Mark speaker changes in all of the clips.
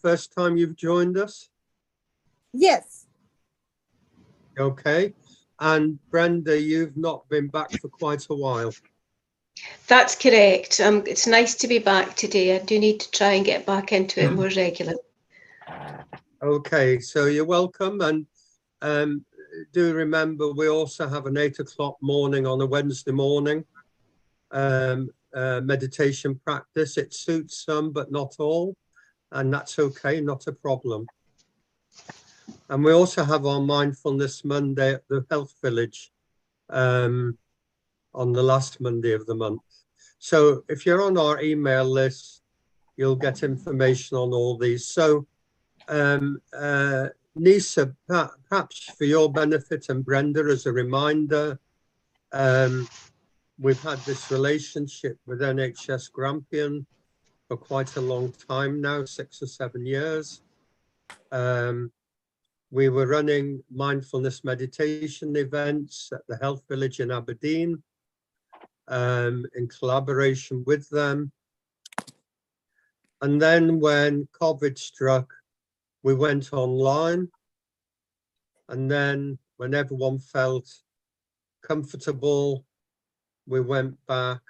Speaker 1: first time you've joined us?
Speaker 2: Yes.
Speaker 1: Okay. And Brenda, you've not been back for quite a while.
Speaker 3: That's correct. It's nice to be back today. I do need to try and get back into it more regularly.
Speaker 1: Okay, so you're welcome. And do remember, we also have an 8 o'clock morning on a Wednesday morning meditation practice. It suits some, but not all. And that's okay, not a problem. And we also have our Mindfulness Monday at the Health Village on the last Monday of the month. So if you're on our email list, you'll get information on all these. So Nisa, perhaps for your benefit and Brenda as a reminder, we've had this relationship with NHS Grampian for quite a long time now, 6 or 7 years. We were running mindfulness meditation events at the Health Village in Aberdeen in collaboration with them. And then when COVID struck, we went online. And then when everyone felt comfortable, we went back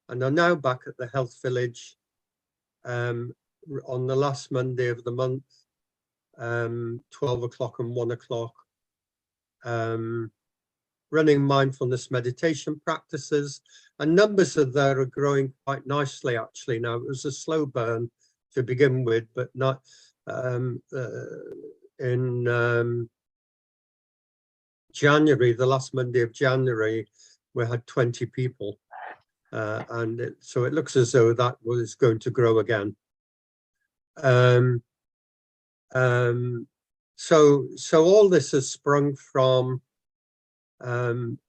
Speaker 1: and are now back at the Health Village on the last Monday of the month, 12 o'clock and 1 o'clock, running mindfulness meditation practices. And numbers of there are growing quite nicely, actually. Now, it was a slow burn to begin with, but not in January, the last Monday of January, we had 20 people. So it looks as though that was going to grow again. So all this has sprung from an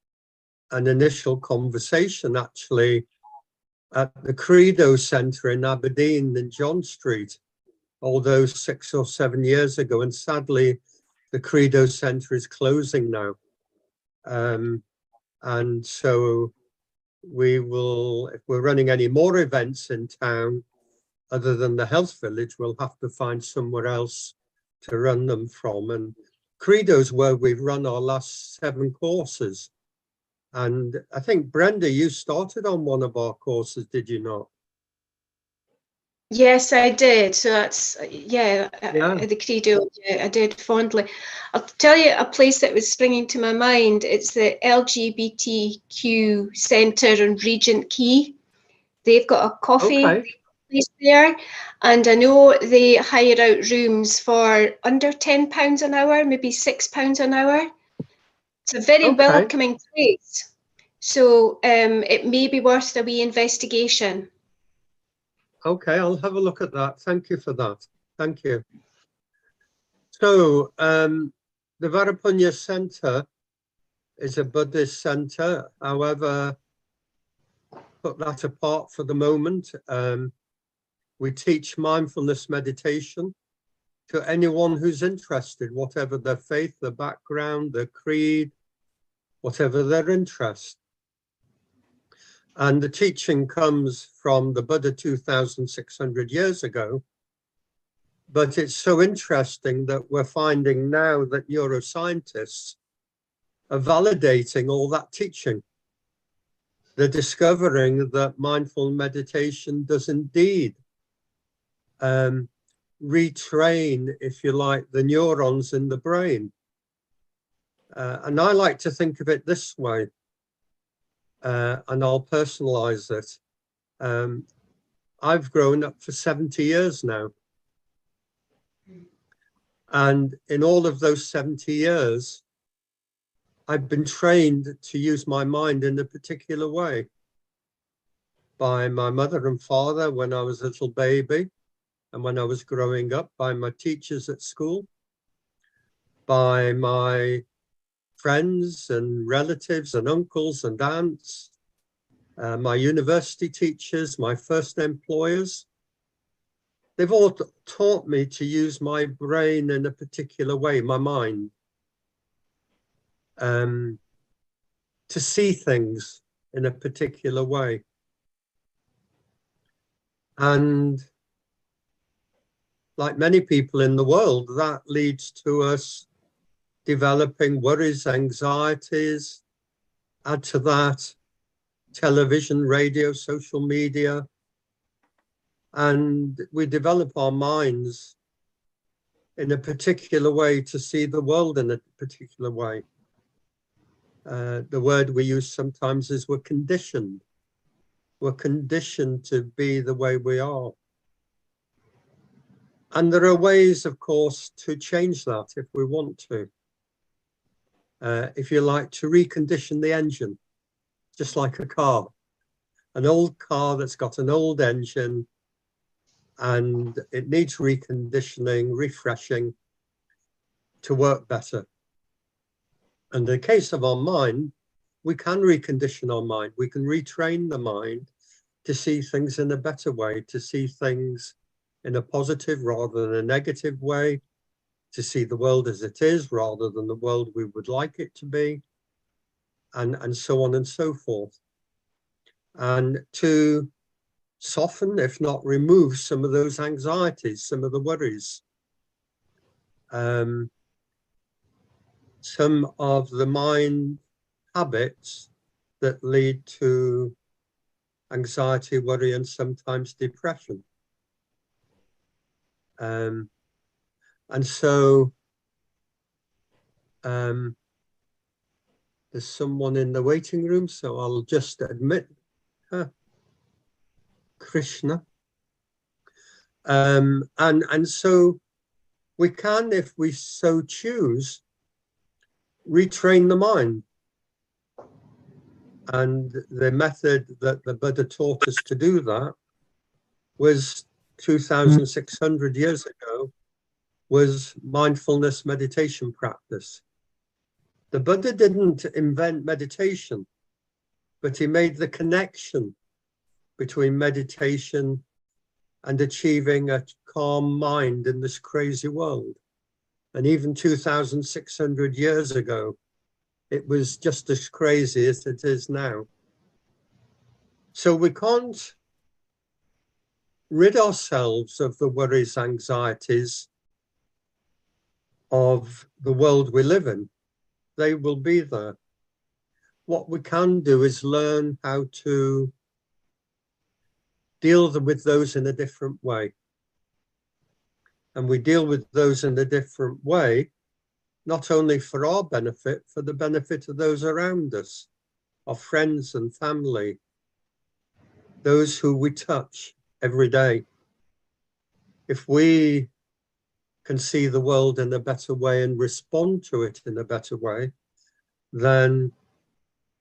Speaker 1: initial conversation, actually, at the Credo Centre in Aberdeen in John Street, although 6 or 7 years ago, and sadly, the Credo Centre is closing now. And so we will, if we're running any more events in town, other than the Health Village, we'll have to find somewhere else to run them from. And Credo's where we've run our last 7 courses. And I think, Brenda, you started on one of our courses, did you not?
Speaker 3: Yes, I did. So that's, the Credo, I did fondly. I'll tell you a place that was springing to my mind. It's the LGBTQ Centre on Regent Quay. They've got a coffee place there. And I know they hire out rooms for under £10 an hour, maybe £6 an hour. It's a very welcoming place. So it may be worth a wee investigation.
Speaker 1: Okay, I'll have a look at that. Thank you for that. Thank you. So the Varapunya Centre is a Buddhist centre. However, put that apart for the moment. We teach mindfulness meditation to anyone who's interested, whatever their faith, their background, their creed, whatever their interest. And the teaching comes from the Buddha 2,600 years ago. But it's so interesting that we're finding now that neuroscientists are validating all that teaching. They're discovering that mindful meditation does indeed retrain, if you like, the neurons in the brain. And I like to think of it this way, and I'll personalize it. I've grown up for 70 years now. And in all of those 70 years, I've been trained to use my mind in a particular way by my mother and father when I was a little baby, and when I was growing up, by my teachers at school, by my friends and relatives and uncles and aunts, my university teachers, my first employers. They've all taught me to use my brain in a particular way, my mind, to see things in a particular way. And like many people in the world, that leads to us developing worries, anxieties. Add to that television, radio, social media, and we develop our minds in a particular way to see the world in a particular way. The word we use sometimes is we're conditioned. We're conditioned to be the way we are. And there are ways, of course, to change that if we want to. If you like, to recondition the engine, just like a car. An old car that's got an old engine and it needs reconditioning, refreshing to work better. And in the case of our mind, we can recondition our mind. We can retrain the mind to see things in a better way, to see things in a positive rather than a negative way, to see the world as it is rather than the world we would like it to be, and so on and so forth. And to soften, if not remove, some of those anxieties, some of the worries. Some of the mind habits that lead to anxiety, worry, and sometimes depression. And so there's someone in the waiting room, so I'll just admit Krishna. And so we can, if we so choose, retrain the mind. And the method that the Buddha taught us to do that was 2,600 years ago, was mindfulness meditation practice. The Buddha didn't invent meditation, but he made the connection between meditation and achieving a calm mind in this crazy world. And even 2,600 years ago, it was just as crazy as it is now. So we can't rid ourselves of the worries, anxieties of the world we live in. They will be there. What we can do is learn how to deal with those in a different way. And we deal with those in a different way, not only for our benefit, for the benefit of those around us, our friends and family, those who we touch every day. If we can see the world in a better way and respond to it in a better way, then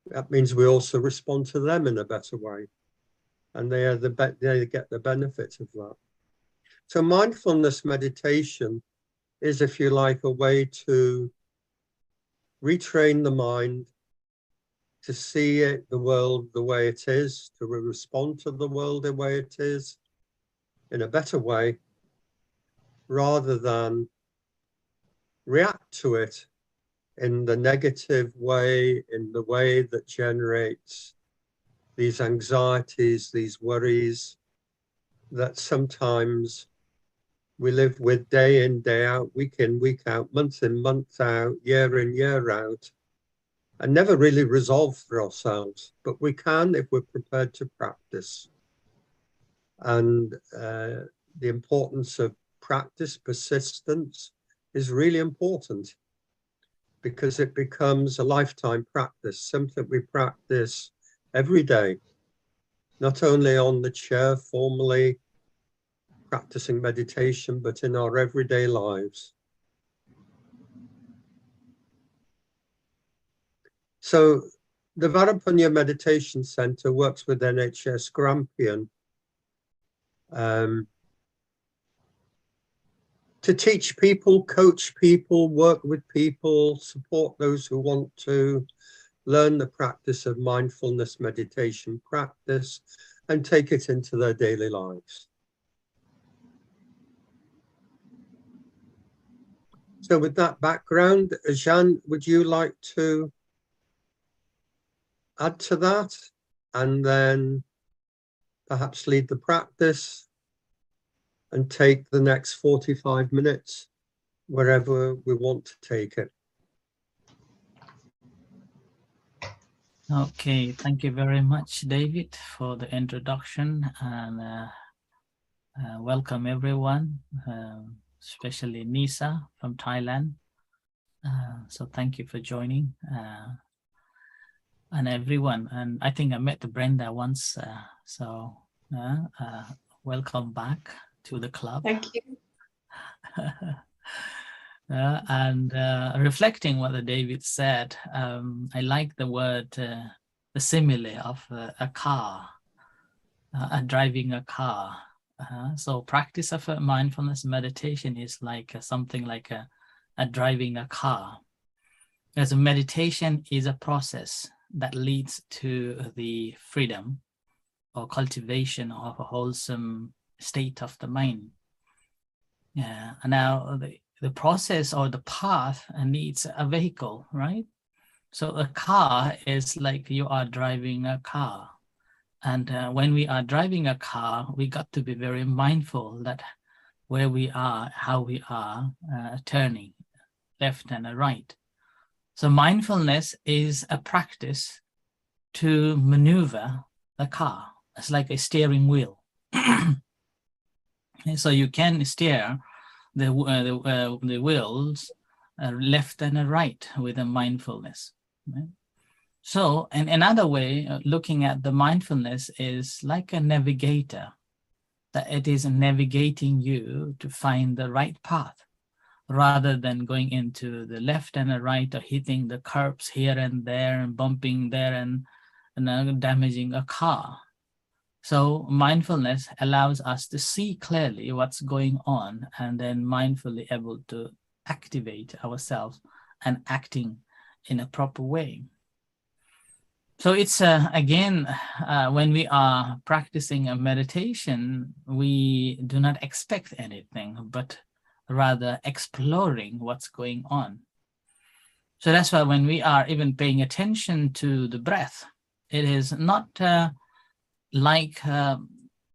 Speaker 1: that means we also respond to them in a better way. And they get the benefit of that. So mindfulness meditation is, if you like, a way to retrain the mind to see it, the world the way it is, to respond to the world the way it is in a better way, rather than react to it in the negative way, in the way that generates these anxieties, these worries that sometimes we live with day in, day out, week in, week out, month in, month out, year in, year out, and never really resolve for ourselves. But we can if we're prepared to practice. And the importance of practice, persistence, is really important, because it becomes a lifetime practice, something we practice every day, not only on the chair formally practicing meditation, but in our everyday lives. So the Varapunya Meditation Center works with NHS Grampian to teach people, coach people, work with people, support those who want to learn the practice of mindfulness meditation practice and take it into their daily lives. So with that background, Jeanne, would you like to add to that and then perhaps lead the practice? and take the next 45 minutes wherever we want to take it.
Speaker 4: Okay, thank you very much, David, for the introduction, and welcome everyone, especially Nisa from Thailand. So thank you for joining, and everyone. And I think I met Brenda once, so welcome back to the club.
Speaker 3: Thank you.
Speaker 4: And reflecting what David said, I like the word, the simile of a car, driving a car. So practice of mindfulness meditation is like something like a driving a car. As a meditation is a process that leads to the freedom or cultivation of a wholesome state of the mind. Yeah, and now the process or the path needs a vehicle, right? So a car is like you are driving a car. And when we are driving a car, we got to be very mindful that where we are, how we are turning left and right. So mindfulness is a practice to maneuver the car. It's like a steering wheel. So you can steer the wheels left and right with a mindfulness. Right? So, and another way of looking at the mindfulness is like a navigator, that it is navigating you to find the right path, rather than going into the left and the right or hitting the curbs here and there and bumping there and damaging a car. So mindfulness allows us to see clearly what's going on and then mindfully able to activate ourselves and acting in a proper way. So it's again, when we are practicing a meditation, we do not expect anything, but rather exploring what's going on. So that's why when we are even paying attention to the breath, it is not like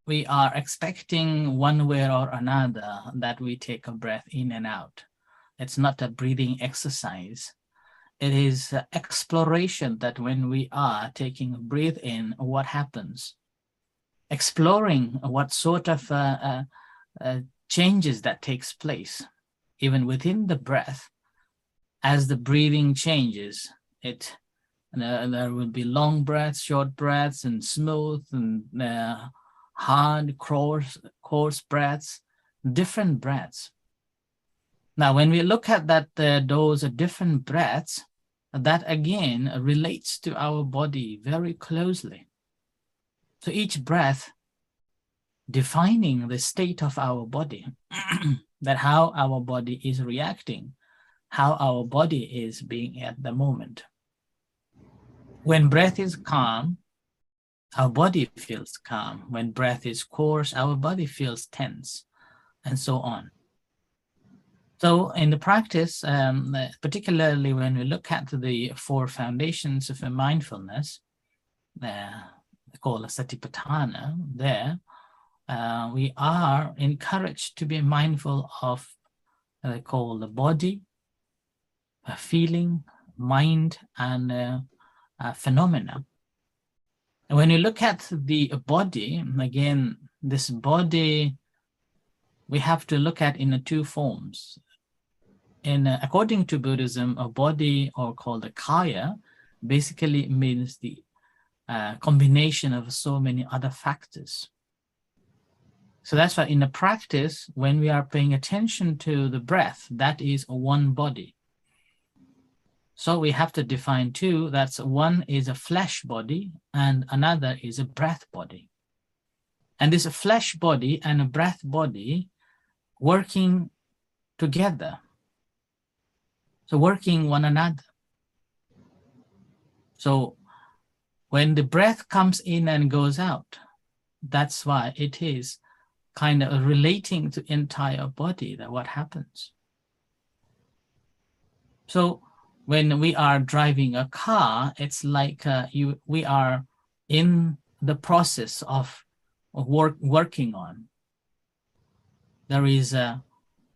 Speaker 4: we are expecting one way or another that we take a breath in and out. It's not a breathing exercise. It is exploration, that when we are taking a breath in, what happens? Exploring what sort of changes that takes place, even within the breath. As the breathing changes, there will be long breaths, short breaths, and smooth and hard, coarse breaths, different breaths. Now, when we look at that, those different breaths, that again relates to our body very closely. So each breath defining the state of our body, that how our body is reacting, how our body is being at the moment. When breath is calm, our body feels calm. When breath is coarse, our body feels tense, and so on. So in the practice, particularly when we look at the 4 foundations of mindfulness, called Satipatthana, there we are encouraged to be mindful of what they call the body, feeling, mind, and phenomena. And when you look at the body, again, this body we have to look at in 2 forms. According to Buddhism, a body, or called a kaya, basically means the combination of so many other factors. So that's why in the practice, when we are paying attention to the breath, that is one body. So we have to define 2. That's one is a flesh body and another is a breath body. And this flesh body and a breath body working together. So working one another. So when the breath comes in and goes out, that's why it is kind of relating to entire body, that what happens. So when we are driving a car, it's like we are in the process of working on. there is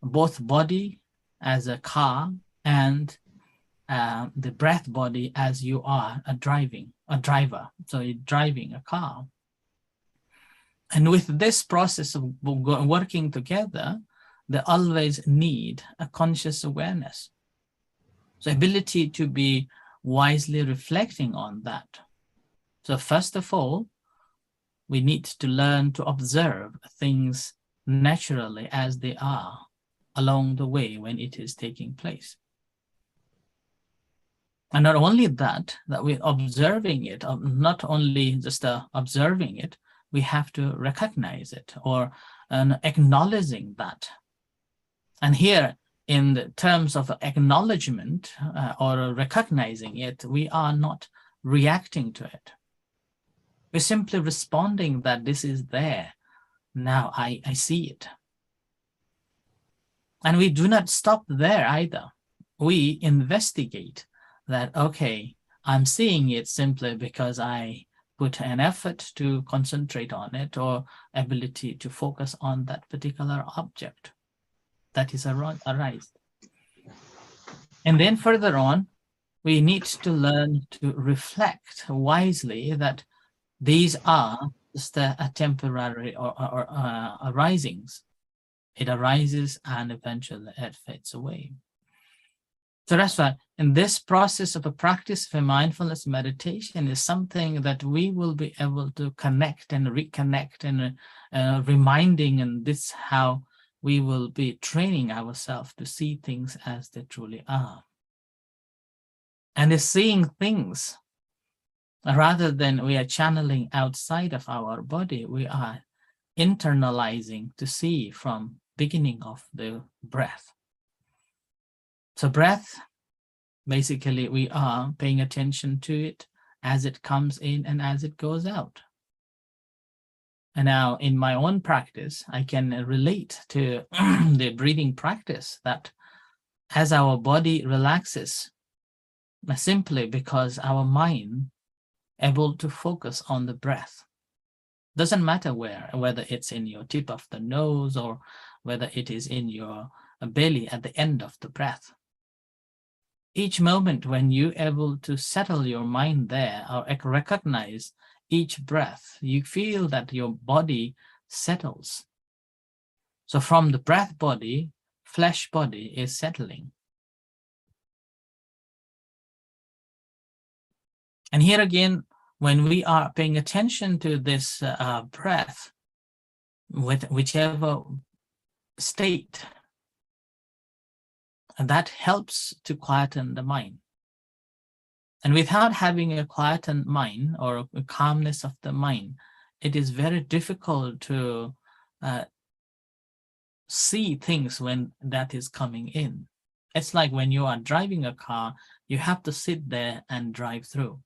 Speaker 4: both body as a car and the breath body as you are a driver. So you're driving a car. And with this process of working together, they always need a conscious awareness. So ability to be wisely reflecting on that. So first of all, we need to learn to observe things naturally as they are along the way when it is taking place. And not only that we're observing it, not only just observing it, we have to recognize it or acknowledging that. And here, in the terms of acknowledgement or recognizing it, we are not reacting to it. We're simply responding that this is there. Now I see it. And we do not stop there either. We investigate that, okay, I'm seeing it simply because I put an effort to concentrate on it or ability to focus on that particular object that is arised. And then further on, we need to learn to reflect wisely that these are just a temporary or arisings. It arises and eventually it fades away. So that's why in this process of a practice of a mindfulness meditation is something that we will be able to connect and reconnect and reminding, and this is how we will be training ourselves to see things as they truly are. And is seeing things rather than we are channeling outside of our body, we are internalizing to see from beginning of the breath. So breath, basically we are paying attention to it as it comes in and as it goes out. And now in my own practice, I can relate to the breathing practice that as our body relaxes, simply because our mind able to focus on the breath. Doesn't matter where, whether it's in your tip of the nose or whether it is in your belly at the end of the breath. Each moment when you're able to settle your mind there or recognize each breath, you feel that your body settles. So from the breath body, flesh body is settling. And here again, when we are paying attention to this breath, with whichever state, and that helps to quieten the mind. And without having a quietened mind or a calmness of the mind, it is very difficult to see things when that is coming in. It's like when you are driving a car, you have to sit there and drive through.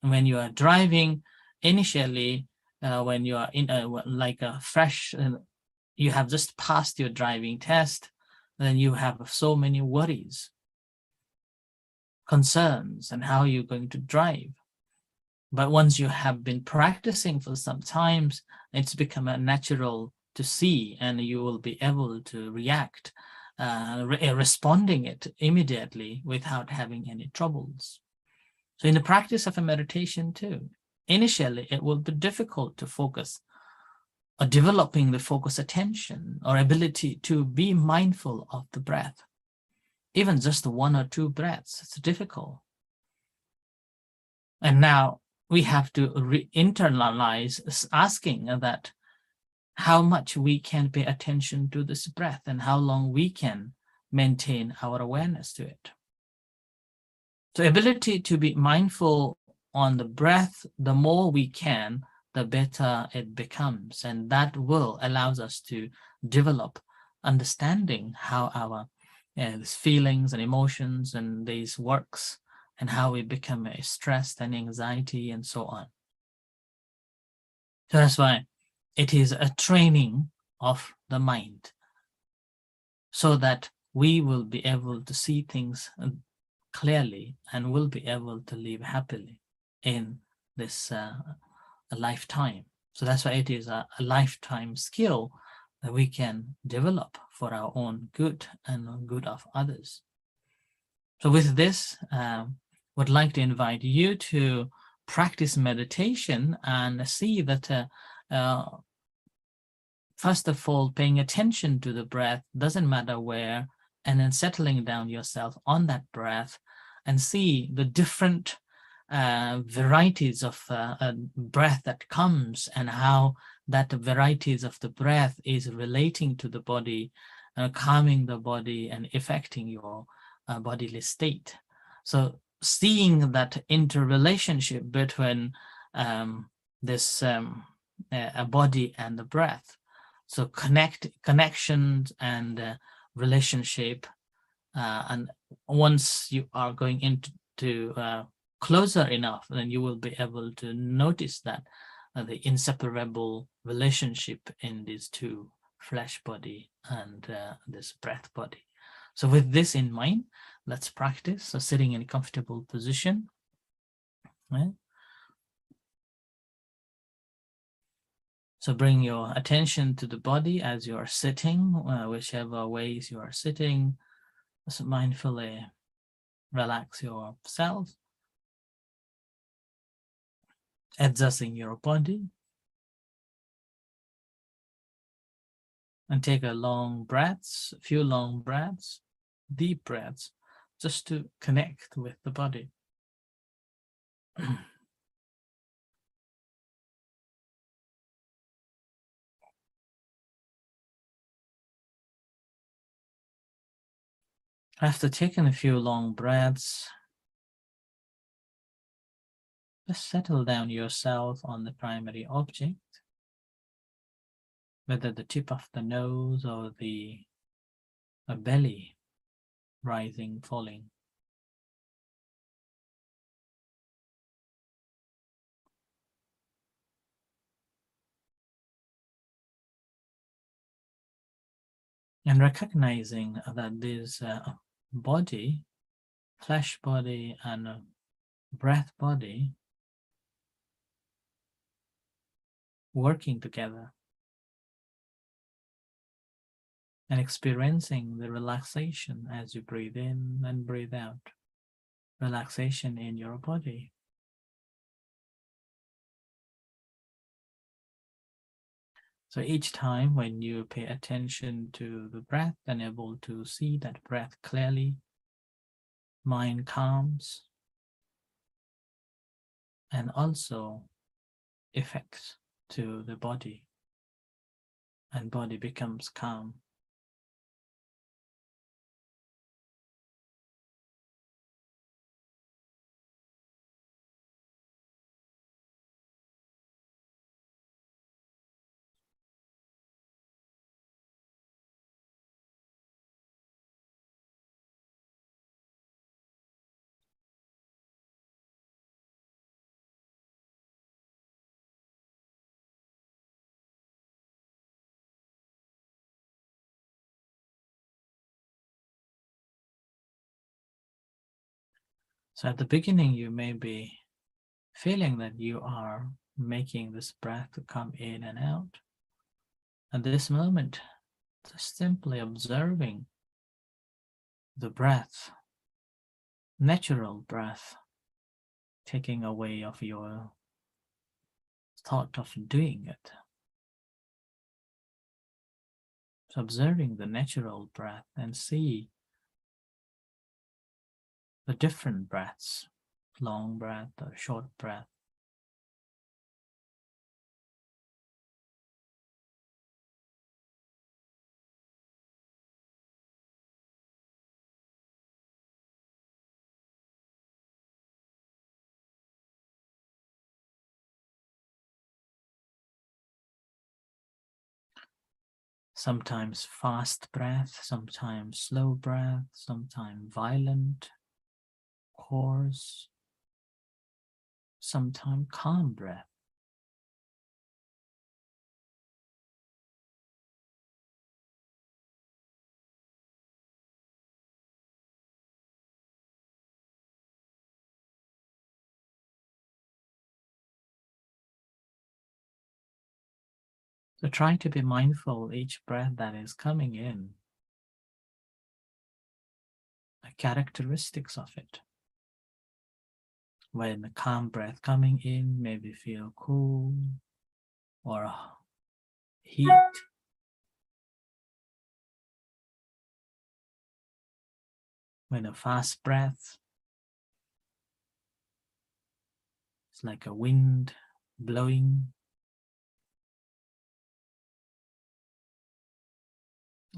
Speaker 4: And when you are driving, initially, when you are in like a fresh, you have just passed your driving test, then you have so many worries, concerns, and how you're going to drive. But once you have been practicing for some times, it's become a natural to see, and you will be able to react, responding it immediately without having any troubles. So in the practice of a meditation too, initially it will be difficult to focus or developing the focus attention or ability to be mindful of the breath. Even just 1 or 2 breaths, it's difficult. And now we have to internalize asking that how much we can pay attention to this breath and how long we can maintain our awareness to it. So ability to be mindful on the breath, the more we can, the better it becomes. And that will allows us to develop understanding how our these feelings and emotions and these works and how we become stressed and anxiety and so on. So that's why it is a training of the mind so that we will be able to see things clearly and will be able to live happily in this lifetime. So that's why it is a lifetime skill that we can develop for our own good and good of others. So with this, would like to invite you to practice meditation and see that first of all, paying attention to the breath, doesn't matter where, and then settling down yourself on that breath and see the different varieties of breath that comes, and how that varieties of the breath is relating to the body, calming the body and affecting your bodily state. So seeing that interrelationship between this a body and the breath. So connections and relationship, and once you are going into closer enough, then you will be able to notice that the inseparable relationship in these two, flesh body and this breath body. So with this in mind, let's practice. So sitting in a comfortable position, right? So bring your attention to the body as you are sitting, whichever ways you are sitting. Just mindfully relax yourself, adjusting your body. And take a few long breaths, deep breaths, just to connect with the body. After taking a few long breaths, just settle down yourself on the primary object, whether the tip of the nose or the belly, rising, falling. And recognizing that this body, flesh body and breath body, working together, and experiencing the relaxation as you breathe in and breathe out. Relaxation in your body. So each time when you pay attention to the breath and able to see that breath clearly, mind calms and also effects to the body, and body becomes calm. So at the beginning, you may be feeling that you are making this breath to come in and out. At this moment, just simply observing the breath, natural breath, taking away of your thought of doing it. So observing the natural breath and see the different breaths, long breath or short breath. Sometimes fast breath, sometimes slow breath, sometimes violent, hoarse, sometimes calm breath. So try to be mindful each breath that is coming in, the characteristics of it. When the calm breath coming in, maybe feel cool or heat. When a fast breath, it's like a wind blowing.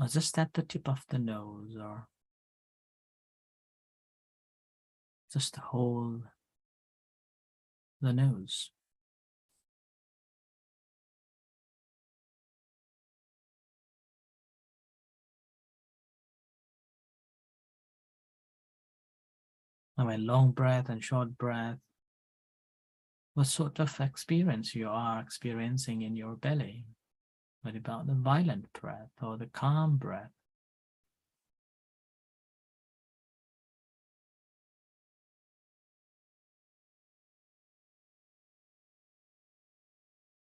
Speaker 4: Or just at the tip of the nose, or just hold the nose. And when long breath and short breath, what sort of experience you are experiencing in your belly? What about the violent breath or the calm breath?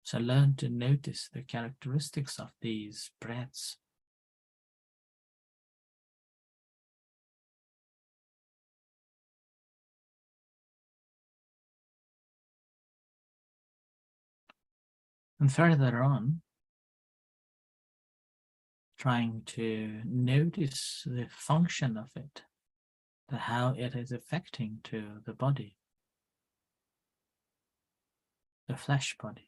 Speaker 4: So learn to notice the characteristics of these breaths. And further on, trying to notice the function of it, how it is affecting to the body, the flesh body.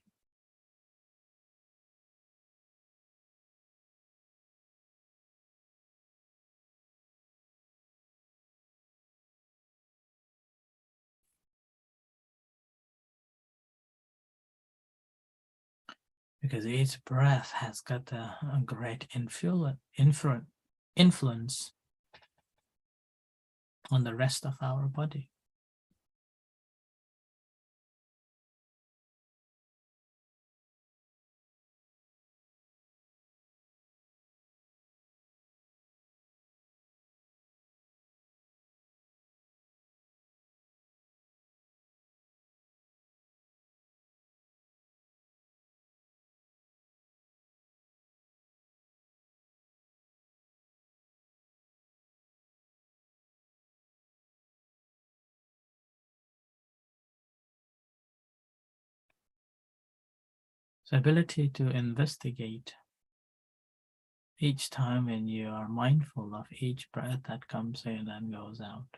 Speaker 4: Because each breath has got a great influence on the rest of our body. So ability to investigate each time when you are mindful of each breath that comes in and goes out.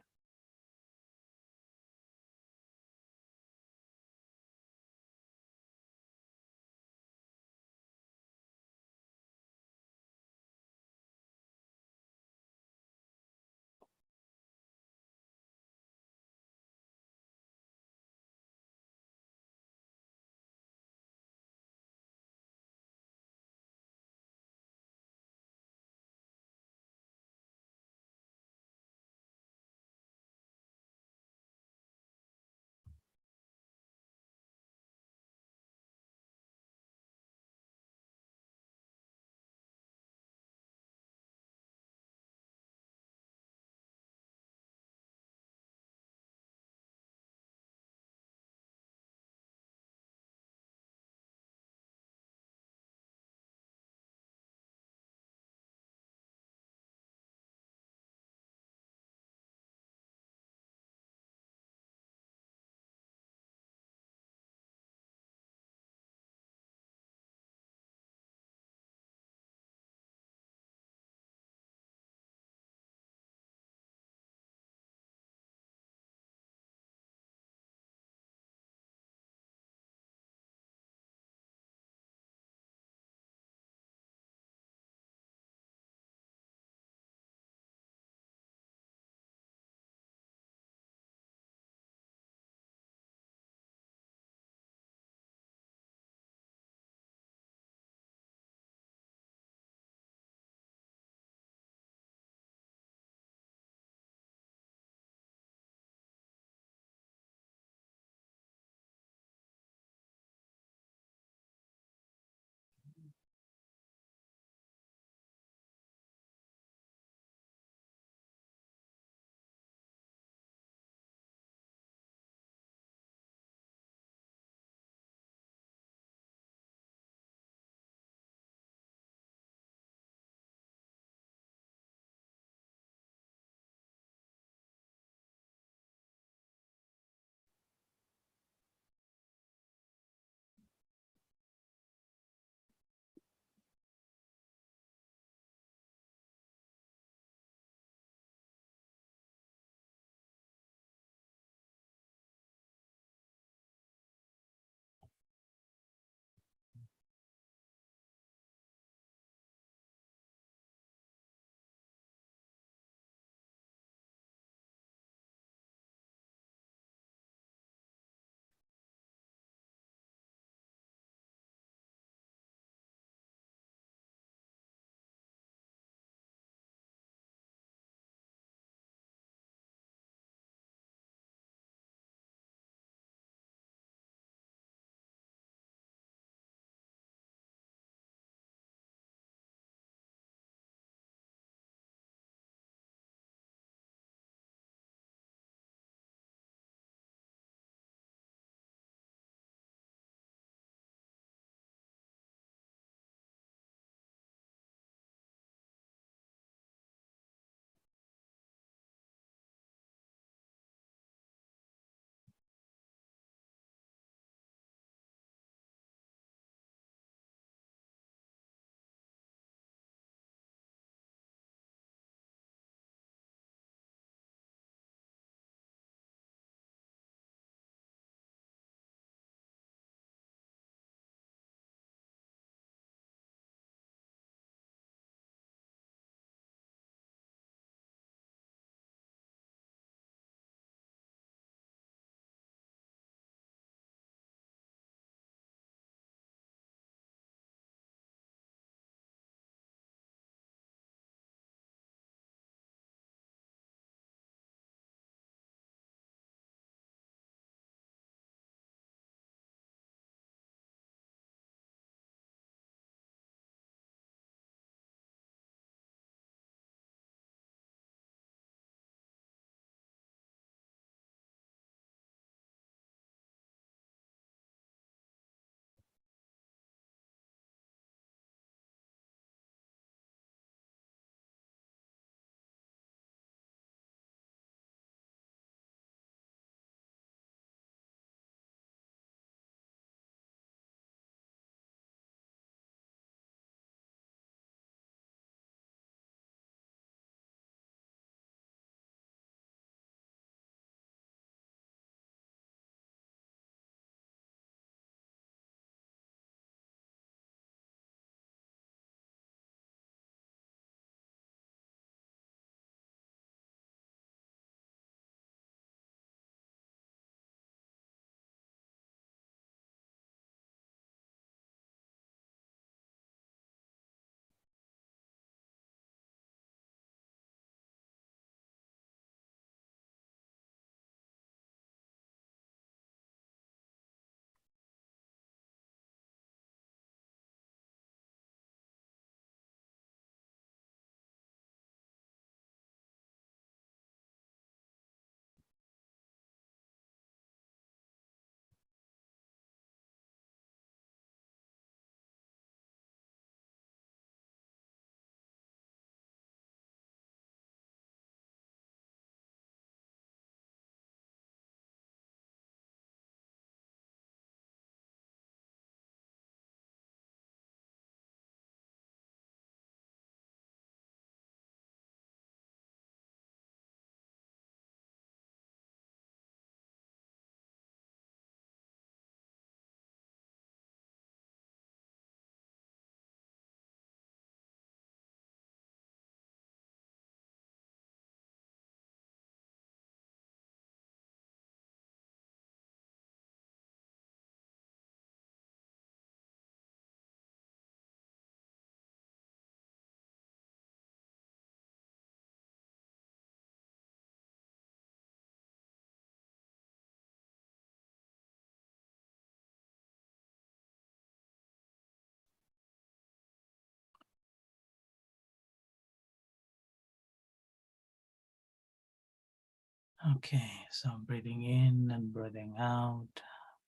Speaker 4: Okay, so breathing in and breathing out.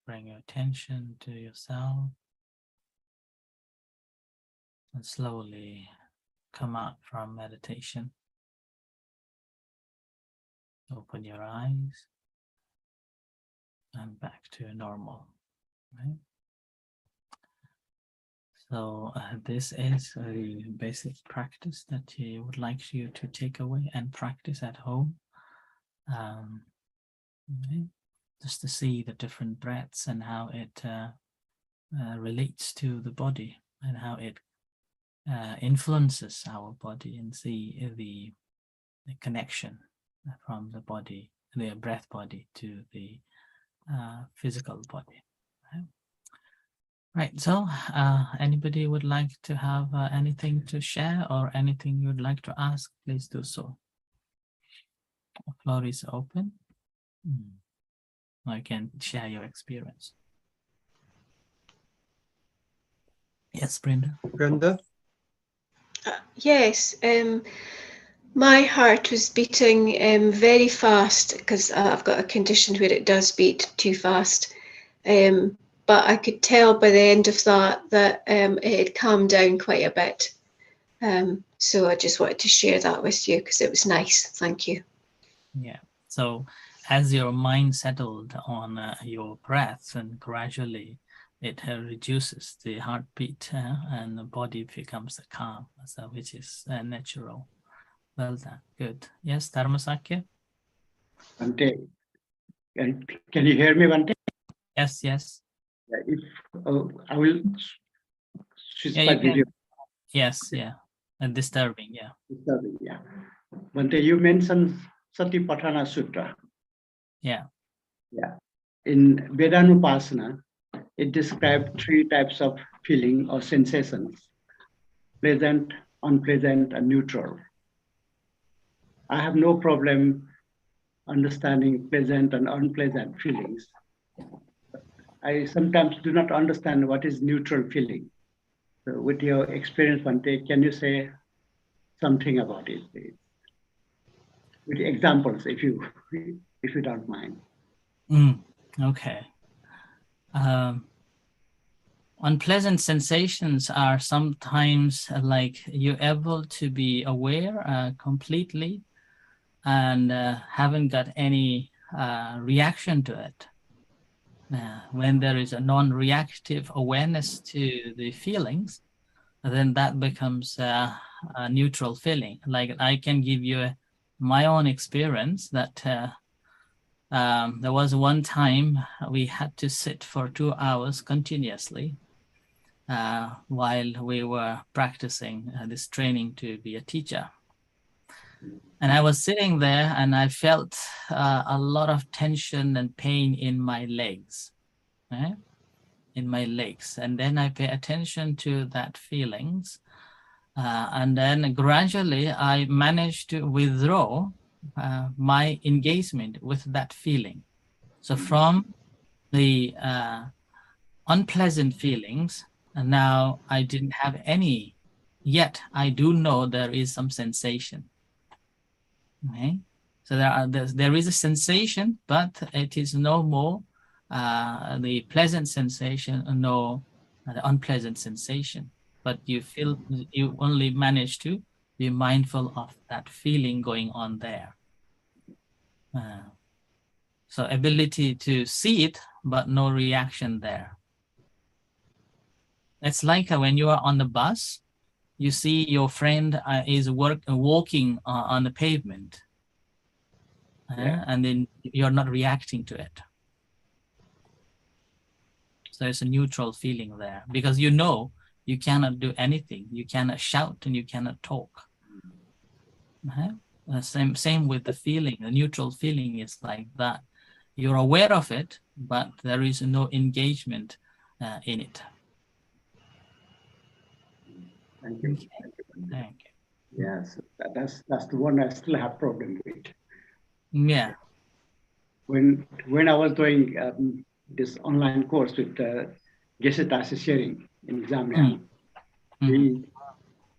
Speaker 4: Bring your attention to yourself and slowly come out from meditation. Open your eyes and back to normal. Right? So this is a basic practice that he would like you to take away and practice at home. Right? Just to see the different breaths and how it relates to the body and how it influences our body, and see the connection from the body, the breath body, to the physical body. Right, so anybody would like to have anything to share or anything you'd like to ask, please do so. The floor is open. Or you can share your experience. Yes, Brenda.
Speaker 1: Brenda?
Speaker 3: Yes, my heart was beating very fast because I've got a condition where it does beat too fast. But I could tell by the end of that it had calmed down quite a bit. So I just wanted to share that with you because it was nice. Thank you.
Speaker 4: Yeah. So as your mind settled on your breath, and gradually it reduces the heartbeat and the body becomes calm, so which is natural. Well done. Good. Yes, Dharmasakya?
Speaker 5: Bante, can you hear me, Bante?
Speaker 4: Yes, yes.
Speaker 5: If I will switch my video.
Speaker 4: Yes, yeah. And disturbing, yeah.
Speaker 5: Disturbing, yeah. Bante, you mentioned Satipatthana Sutra.
Speaker 4: Yeah.
Speaker 5: Yeah. In Vedanupasana, it describes 3 types of feeling or sensations: pleasant, unpleasant, and neutral. I have no problem understanding pleasant and unpleasant feelings. I sometimes do not understand what is neutral feeling. So with your experience, Bante, can you say something about it, please? With examples, if you don't mind.
Speaker 4: Okay. Unpleasant sensations are sometimes like you're able to be aware completely and haven't got any reaction to it. When there is a non-reactive awareness to the feelings, then that becomes a neutral feeling. Like I can give you my own experience that there was one time we had to sit for 2 hours continuously while we were practicing this training to be a teacher. And I was sitting there and I felt a lot of tension and pain in my legs, right? In my legs. And then I pay attention to that feelings. And then gradually I managed to withdraw my engagement with that feeling. So from the unpleasant feelings, and now I didn't have any, yet I do know there is some sensation. Okay? So there is a sensation, but it is no more the pleasant sensation, nor the unpleasant sensation. But you only manage to be mindful of that feeling going on there. So ability to see it, but no reaction there. It's like when you are on the bus, you see your friend is walking on the pavement, and then you're not reacting to it. So it's a neutral feeling there because you know you cannot do anything. You cannot shout and you cannot talk. Same with the feeling. The neutral feeling is like that. You're aware of it, but there is no engagement in it.
Speaker 5: Thank you.
Speaker 4: Okay. Thank you.
Speaker 5: Yes, that's the one I still have problem with.
Speaker 4: Yeah.
Speaker 5: When I was doing this online course with Geshe sharing in Zambia,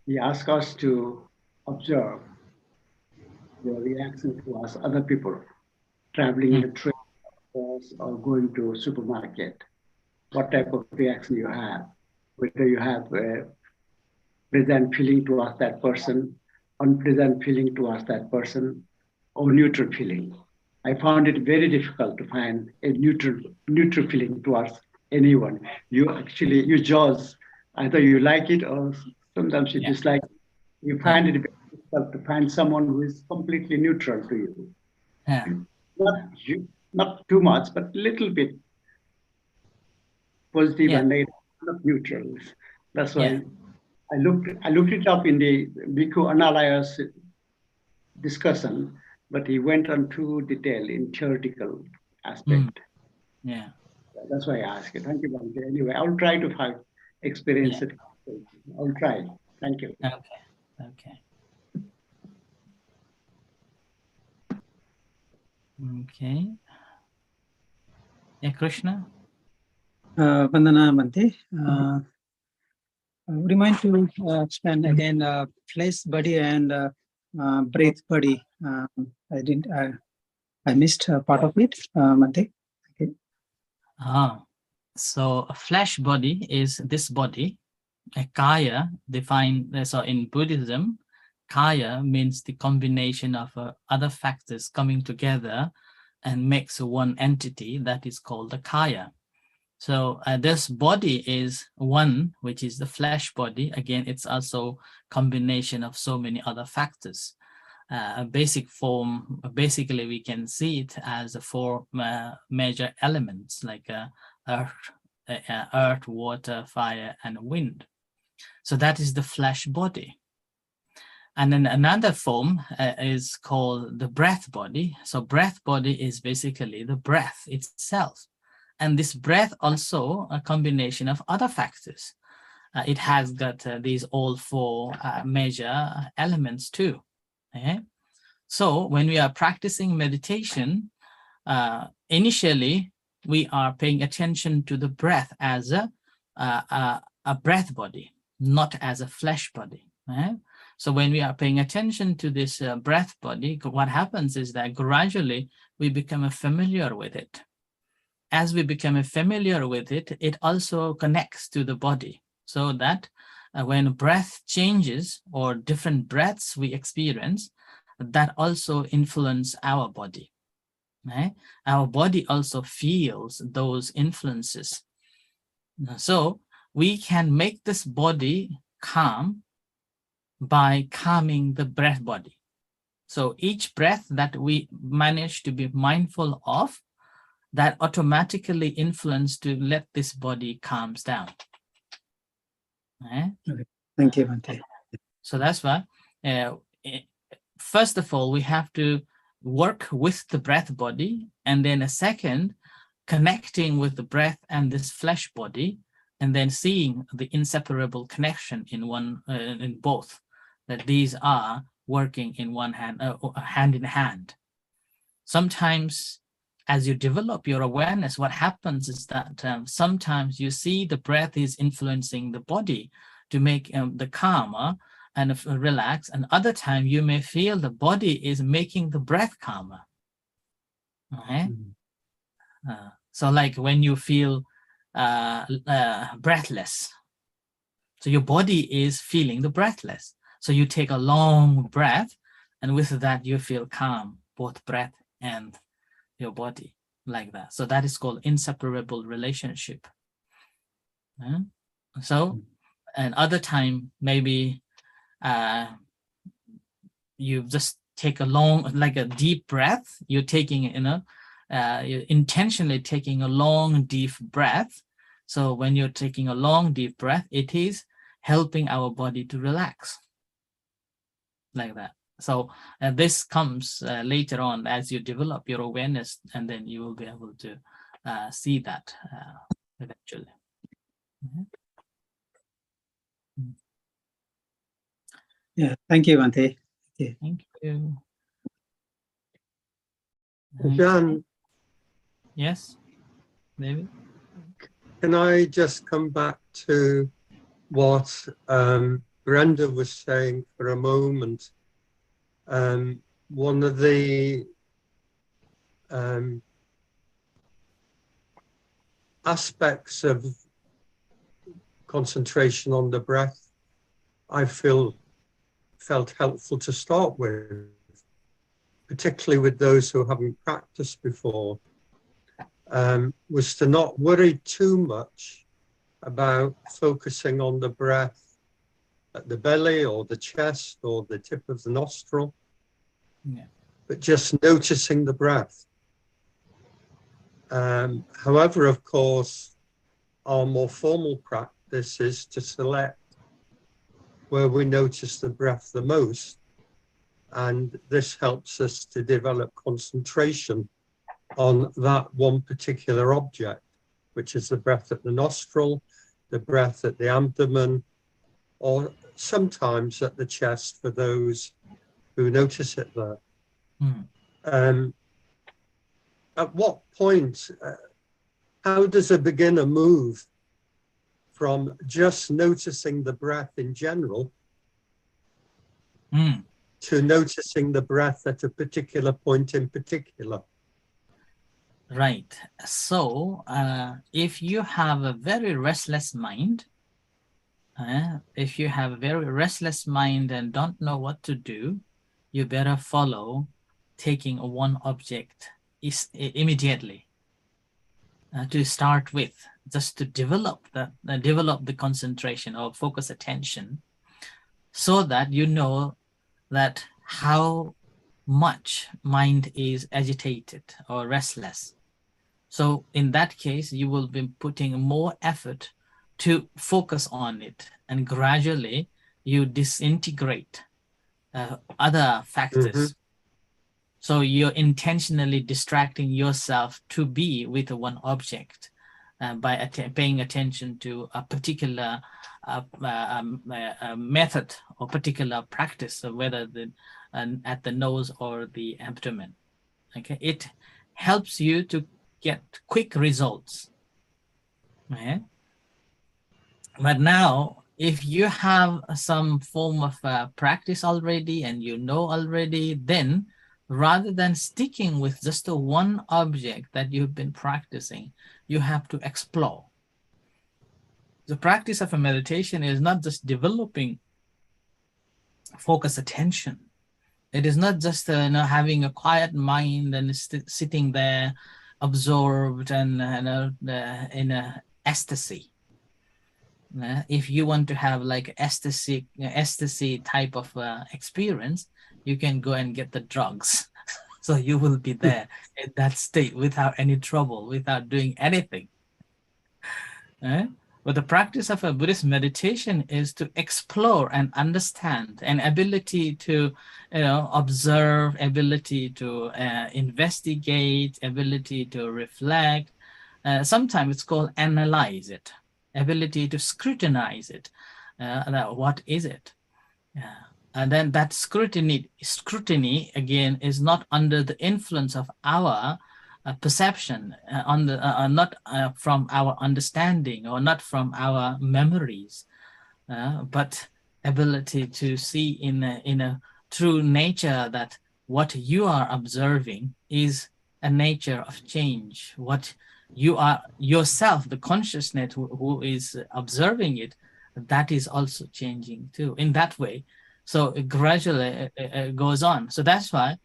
Speaker 5: he asked us to observe the reaction towards other people. traveling in a train or going to a supermarket, what type of reaction you have, whether you have a pleasant feeling towards that person, unpleasant feeling towards that person, or neutral feeling. I found it very difficult to find a neutral feeling towards anyone. You judge either you like it or sometimes you dislike it. You find it very difficult to find someone who is completely neutral to you.
Speaker 4: Yeah.
Speaker 5: Not too much, but a little bit positive and negative, not neutral. That's why I looked it up in the Bhikkhu Analaya's discussion, but he went on too detailed in theoretical aspect.
Speaker 4: Yeah.
Speaker 5: That's why I asked you. Thank you, Bhante. Anyway, I'll try to find experience it. I'll try. Thank you.
Speaker 4: Okay. Okay. Yeah, Krishna.
Speaker 6: Vandana Bhante. Would you mind to expand again flesh body and breath body? I missed part of it, Bhante. Okay.
Speaker 4: So a flesh body is this body. A kaya defined, so in Buddhism, kaya means the combination of other factors coming together and makes one entity that is called the kaya. So this body is one, which is the flesh body. Again, it's also combination of so many other factors. A basic form, basically we can see it as the four major elements like earth, water, fire, and wind. So that is the flesh body. And then another form is called the breath body. So breath body is basically the breath itself. And this breath also a combination of other factors. It has got these all four major elements too. Okay? So when we are practicing meditation, initially we are paying attention to the breath as a breath body, not as a flesh body. Right? So when we are paying attention to this breath body, what happens is that gradually we become familiar with it. As we become familiar with it, it also connects to the body, so that when breath changes or different breaths we experience, that also influence our body. Right? Our body also feels those influences. So we can make this body calm by calming the breath body. So each breath that we manage to be mindful of, that automatically influence to let this body calms down. Right?
Speaker 6: Okay. Thank you, Bhante.
Speaker 4: So that's why, first of all, we have to work with the breath body, and then a second, connecting with the breath and this flesh body, and then seeing the inseparable connection in both, that these are working in one hand, hand in hand. Sometimes, as you develop your awareness, what happens is that sometimes you see the breath is influencing the body to make the calmer and relax, and other time you may feel the body is making the breath calmer. Okay? So like when you feel breathless, so your body is feeling the breathless. So you take a long breath, and with that you feel calm, both breath and your body, like that. So that is called inseparable relationship. So, and other time, maybe you just take a long, like a deep breath. You're taking, you're intentionally taking a long, deep breath. So when you're taking a long, deep breath, it is helping our body to relax, like that. So this comes later on as you develop your awareness, and then you will be able to see that eventually.
Speaker 6: Yeah, thank you, Bhante.
Speaker 4: Thank you.
Speaker 1: Jan,
Speaker 4: yes, David?
Speaker 1: can I just come back to what Brenda was saying for a moment? One of the aspects of concentration on the breath I felt helpful to start with, particularly with those who haven't practiced before, was to not worry too much about focusing on the breath at the belly or the chest or the tip of the nostril, but just noticing the breath. However, of course, our more formal practice is to select where we notice the breath the most. And this helps us to develop concentration on that one particular object, which is the breath at the nostril, the breath at the abdomen, or sometimes at the chest for those who notice it there. At what point, how does a beginner move from just noticing the breath in general to noticing the breath at a particular point in particular?
Speaker 4: Right. So if you have a very restless mind, and don't know what to do, you better follow taking one object immediately to start with, just to develop the concentration or focus attention, so that you know that how much mind is agitated or restless. So in that case, you will be putting more effort to focus on it, and gradually you disintegrate other factors. So you're intentionally distracting yourself to be with one object by paying attention to a particular method or particular practice, whether at the nose or the abdomen. Okay, it helps you to get quick results. Okay? But now, if you have some form of practice already and you know already, then rather than sticking with just the one object that you've been practicing, you have to explore. The practice of a meditation is not just developing focus attention. It is not just having a quiet mind and sitting there absorbed and in a ecstasy. If you want to have like ecstasy type of experience, you can go and get the drugs. So you will be there in that state without any trouble, without doing anything. But the practice of a Buddhist meditation is to explore and understand, an ability to observe, ability to investigate, ability to reflect. Sometimes it's called analyze it, ability to scrutinize it. What is it? And then that scrutiny again is not under the influence of our perception, not from our understanding or not from our memories, but ability to see in a true nature that what you are observing is a nature of change. What you are yourself, the consciousness who is observing it, that is also changing too in that way. So it gradually goes on. So that's why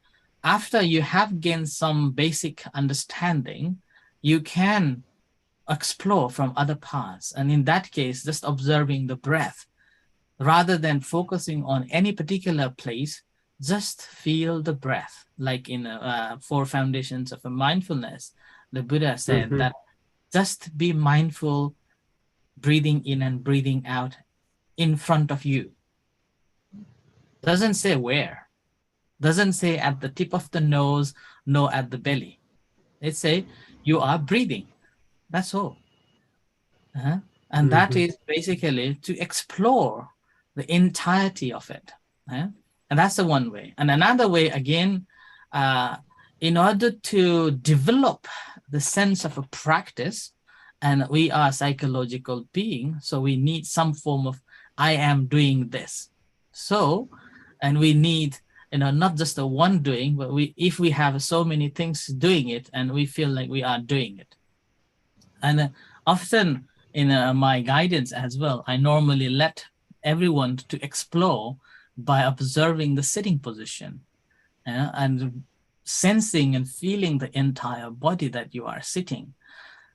Speaker 4: after you have gained some basic understanding, you can explore from other parts. And in that case, just observing the breath, rather than focusing on any particular place, just feel the breath. Like in 4 foundations of a mindfulness, the Buddha said that just be mindful, breathing in and breathing out in front of you. Doesn't say where. Doesn't say at the tip of the nose, nor at the belly. It say you are breathing. That's all. And that is basically to explore the entirety of it. And that's the one way. And another way, again, in order to develop the sense of a practice, and we are psychological beings, so we need some form of I am doing this. So, and we need not just the one doing, but if we have so many things doing it and we feel like we are doing it. And often in my guidance as well, I normally let everyone to explore by observing the sitting position and sensing and feeling the entire body that you are sitting.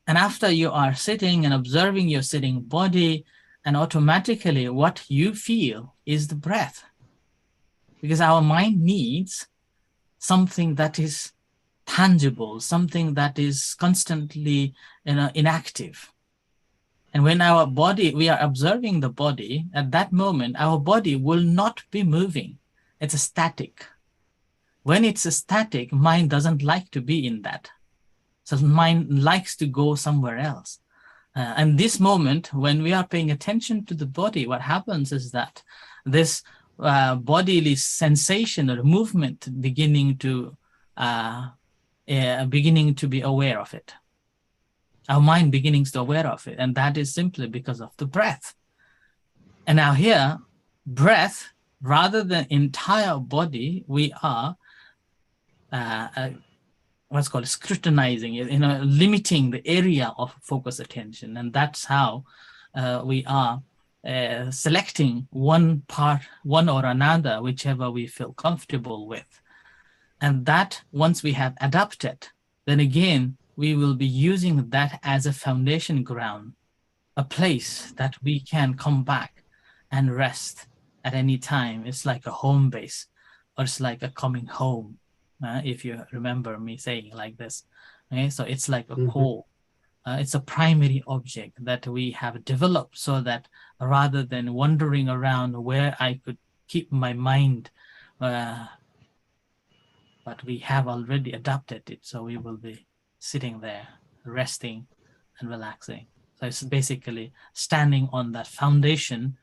Speaker 4: And after you are sitting and observing your sitting body, and automatically what you feel is the breath. Because our mind needs something that is tangible, something that is constantly inactive. And when our body, we are observing the body, at that moment, our body will not be moving. It's a static. When it's a static, mind doesn't like to be in that. So mind likes to go somewhere else. And this moment, when we are paying attention to the body, what happens is that this bodily sensation or movement beginning to be aware of it. Our mind beginning to aware of it, and that is simply because of the breath. And now here, breath, rather than entire body, we are what's called scrutinizing it, limiting the area of focus attention. And that's how we are selecting one part, one or another, whichever we feel comfortable with. And that once we have adapted, then again, we will be using that as a foundation ground, a place that we can come back and rest at any time. It's like a home base, or it's like a coming home. If you remember me saying like this. Okay? So it's like a core. It's a primary object that we have developed so that rather than wandering around where I could keep my mind, but we have already adapted it. So we will be sitting there, resting and relaxing. So it's basically standing on that foundation,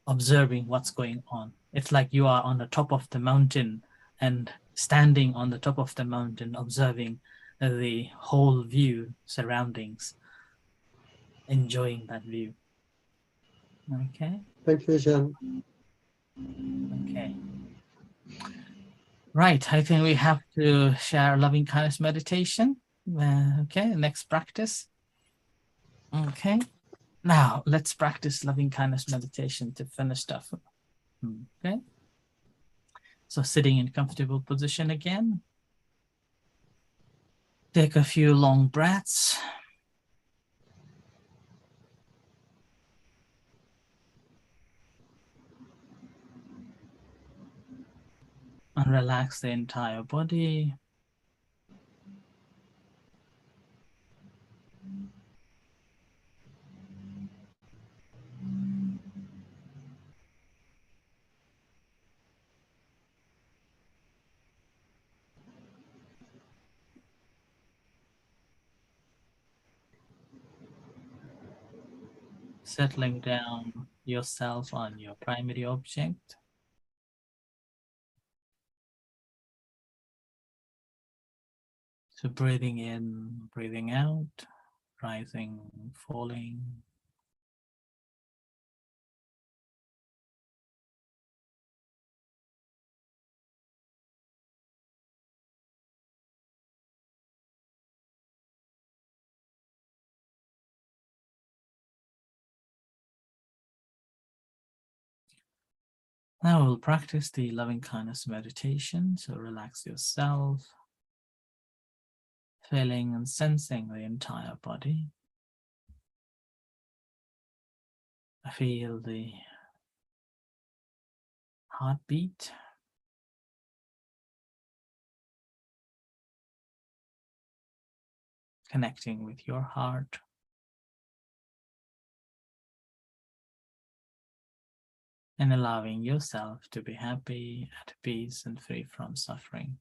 Speaker 4: observing what's going on. It's like you are on the top of the mountain and standing on the top of the mountain, observing the whole view, surroundings, enjoying that view. Okay.
Speaker 1: Thank you, Jen.
Speaker 4: Okay. Right. I think we have to share loving kindness meditation. Okay. Next practice. Okay. Now let's practice loving kindness meditation to finish off. Okay. So sitting in comfortable position again. Take a few long breaths. And relax the entire body. Settling down yourself on your primary object. So breathing in, breathing out, rising, falling. Now we'll practice the loving kindness meditation. So relax yourself, feeling and sensing the entire body. Feel the heartbeat. Connecting with your heart. And allowing yourself to be happy, at peace, and free from suffering.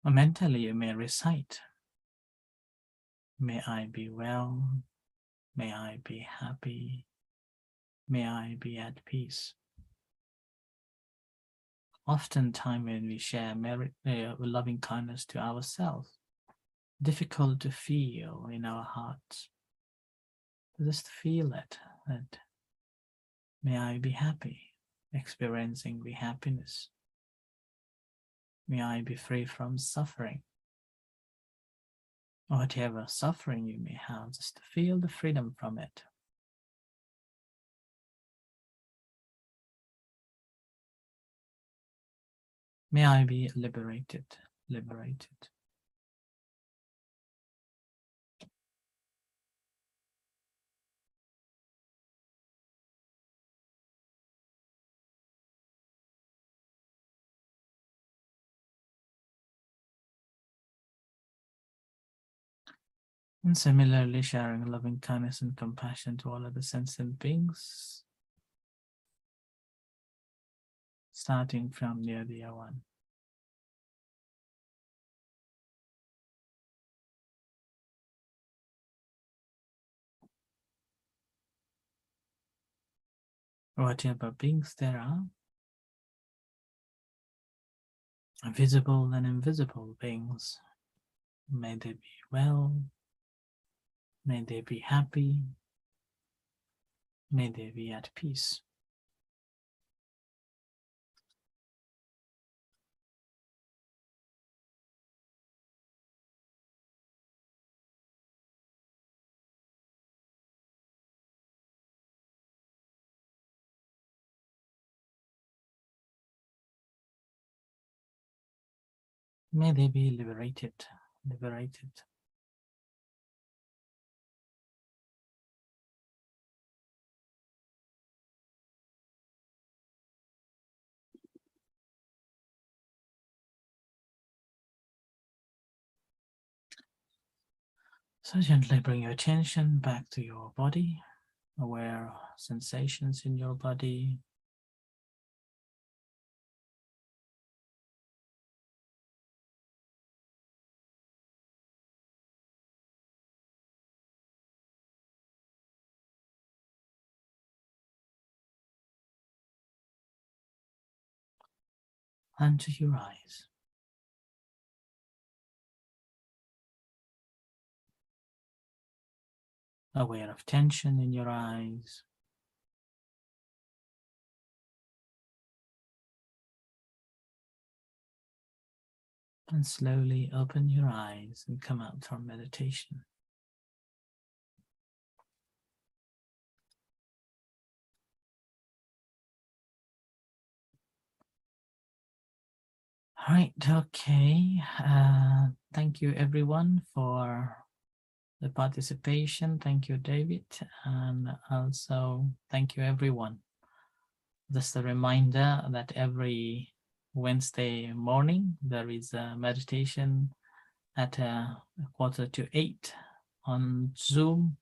Speaker 4: Mentally, you may recite May I be well. May I be happy. May I be at peace. Oftentimes when we share loving kindness to ourselves, difficult to feel in our hearts. Just feel it, that may I be happy, experiencing the happiness. May I be free from suffering. Whatever suffering you may have, just feel the freedom from it. May I be liberated, liberated. And similarly, sharing loving kindness and compassion to all other sentient beings, starting from near the one. Whatever beings there are, visible and invisible beings, may they be well, may they be happy, may they be at peace. May they be liberated, liberated. So gently bring your attention back to your body, aware of sensations in your body. And to your eyes. Aware of tension in your eyes. And slowly open your eyes and come out from meditation. All right, okay. Thank you everyone for the participation. Thank you, David. And also thank you everyone. Just a reminder that every Wednesday morning, there is a meditation at 7:45 on Zoom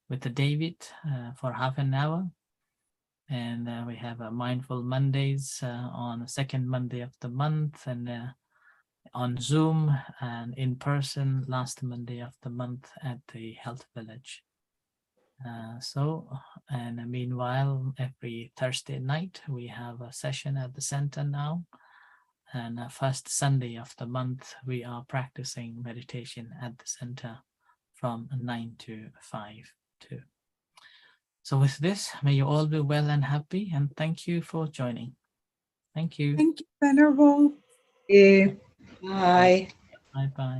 Speaker 4: with David for half an hour. And we have a Mindful Mondays on the second Monday of the month, and on Zoom and in person last Monday of the month at the Health Village. And meanwhile, every Thursday night, we have a session at the center now. And first Sunday of the month, we are practicing meditation at the center from 9 to 5 too. So with this, may you all be well and happy, and thank you for joining. Thank you.
Speaker 2: Thank you, Venerable.
Speaker 3: Bye.
Speaker 4: Bye-bye.